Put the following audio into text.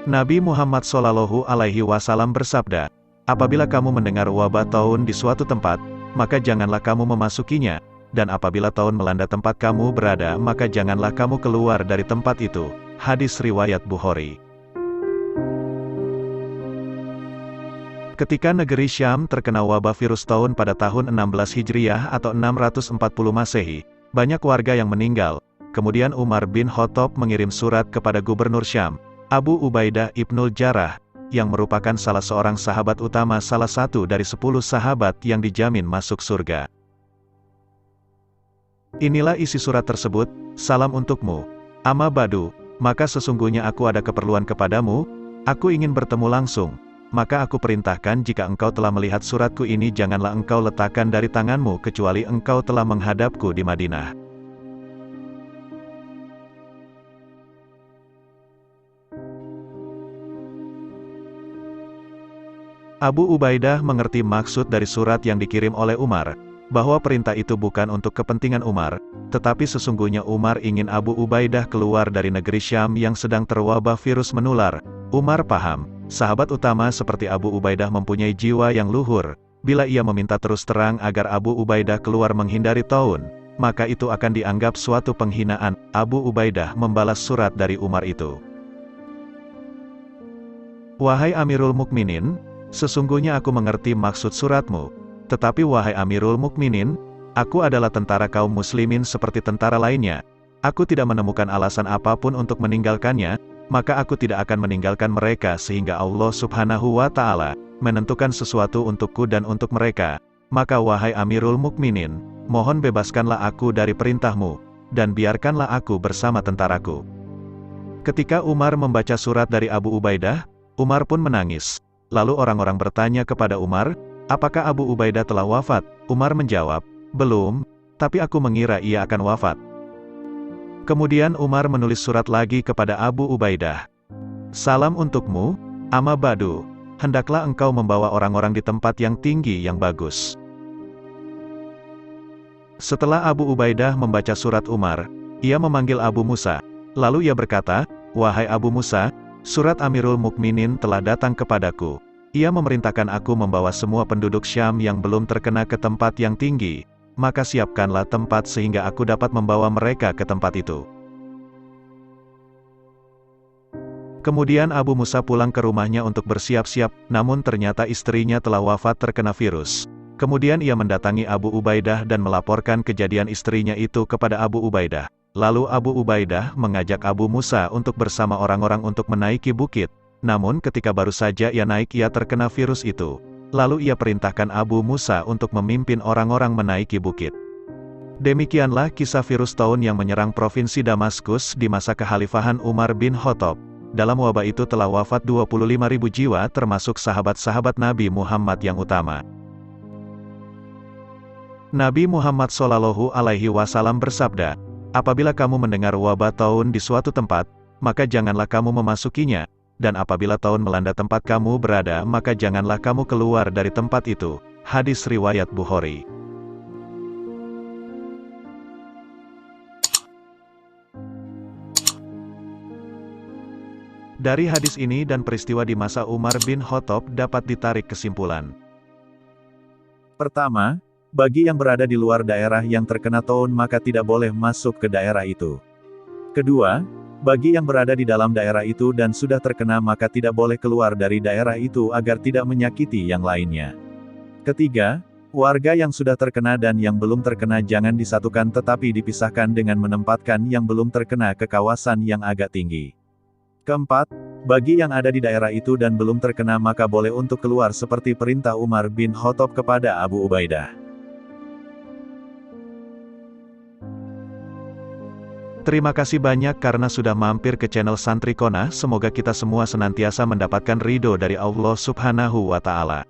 Nabi Muhammad Shallallahu Alaihi Wasallam bersabda, apabila kamu mendengar wabah taun di suatu tempat, maka janganlah kamu memasukinya, dan apabila taun melanda tempat kamu berada, maka janganlah kamu keluar dari tempat itu. Hadis riwayat Bukhari. Ketika negeri Syam terkena wabah virus taun pada tahun 16 Hijriah atau 640 Masehi, banyak warga yang meninggal. Kemudian Umar bin Khattab mengirim surat kepada Gubernur Syam, Abu Ubaidah ibnul Jarrah, yang merupakan salah seorang sahabat utama, salah satu dari 10 sahabat yang dijamin masuk surga. Inilah isi surat tersebut, salam untukmu. Amma ba'du, maka sesungguhnya aku ada keperluan kepadamu, aku ingin bertemu langsung. Maka aku perintahkan jika engkau telah melihat suratku ini janganlah engkau letakkan dari tanganmu kecuali engkau telah menghadapku di Madinah. Abu Ubaidah mengerti maksud dari surat yang dikirim oleh Umar, bahwa perintah itu bukan untuk kepentingan Umar, tetapi sesungguhnya Umar ingin Abu Ubaidah keluar dari negeri Syam yang sedang terwabah virus menular. Umar paham, sahabat utama seperti Abu Ubaidah mempunyai jiwa yang luhur. Bila ia meminta terus terang agar Abu Ubaidah keluar menghindari taun, maka itu akan dianggap suatu penghinaan. Abu Ubaidah membalas surat dari Umar itu. Wahai Amirul Mukminin, sesungguhnya aku mengerti maksud suratmu. Tetapi wahai Amirul Mukminin, aku adalah tentara kaum muslimin seperti tentara lainnya. Aku tidak menemukan alasan apapun untuk meninggalkannya, maka aku tidak akan meninggalkan mereka sehingga Allah Subhanahu wa Ta'ala menentukan sesuatu untukku dan untuk mereka. Maka wahai Amirul Mukminin, mohon bebaskanlah aku dari perintahmu, dan biarkanlah aku bersama tentaraku. Ketika Umar membaca surat dari Abu Ubaidah, Umar pun menangis. Lalu orang-orang bertanya kepada Umar, apakah Abu Ubaidah telah wafat? Umar menjawab, belum, tapi aku mengira ia akan wafat. Kemudian Umar menulis surat lagi kepada Abu Ubaidah. Salam untukmu, amma ba'du, hendaklah engkau membawa orang-orang di tempat yang tinggi yang bagus. Setelah Abu Ubaidah membaca surat Umar, ia memanggil Abu Musa. Lalu ia berkata, wahai Abu Musa, surat Amirul Mukminin telah datang kepadaku. Ia memerintahkan aku membawa semua penduduk Syam yang belum terkena ke tempat yang tinggi. Maka siapkanlah tempat sehingga aku dapat membawa mereka ke tempat itu. Kemudian Abu Musa pulang ke rumahnya untuk bersiap-siap, namun ternyata istrinya telah wafat terkena virus. Kemudian ia mendatangi Abu Ubaidah dan melaporkan kejadian istrinya itu kepada Abu Ubaidah. Lalu Abu Ubaidah mengajak Abu Musa untuk bersama orang-orang untuk menaiki bukit. Namun ketika baru saja ia naik ia terkena virus itu. Lalu ia perintahkan Abu Musa untuk memimpin orang-orang menaiki bukit. Demikianlah kisah virus taun yang menyerang provinsi Damaskus di masa kekhalifahan Umar bin Khattab. Dalam wabah itu telah wafat 25.000 jiwa termasuk sahabat-sahabat Nabi Muhammad yang utama. Nabi Muhammad Shallallahu Alaihi Wasallam bersabda, apabila kamu mendengar wabah taun di suatu tempat, maka janganlah kamu memasukinya. Dan apabila taun melanda tempat kamu berada, maka janganlah kamu keluar dari tempat itu. Hadis riwayat Bukhari. Dari hadis ini dan peristiwa di masa Umar bin Khattab dapat ditarik kesimpulan. Pertama, bagi yang berada di luar daerah yang terkena taun maka tidak boleh masuk ke daerah itu. Kedua, bagi yang berada di dalam daerah itu dan sudah terkena maka tidak boleh keluar dari daerah itu agar tidak menyakiti yang lainnya. Ketiga, warga yang sudah terkena dan yang belum terkena jangan disatukan tetapi dipisahkan dengan menempatkan yang belum terkena ke kawasan yang agak tinggi. Keempat, bagi yang ada di daerah itu dan belum terkena maka boleh untuk keluar seperti perintah Umar bin Khattab kepada Abu Ubaidah. Terima kasih banyak karena sudah mampir ke channel Santrikona. Semoga kita semua senantiasa mendapatkan ridho dari Allah Subhanahu wa Ta'ala.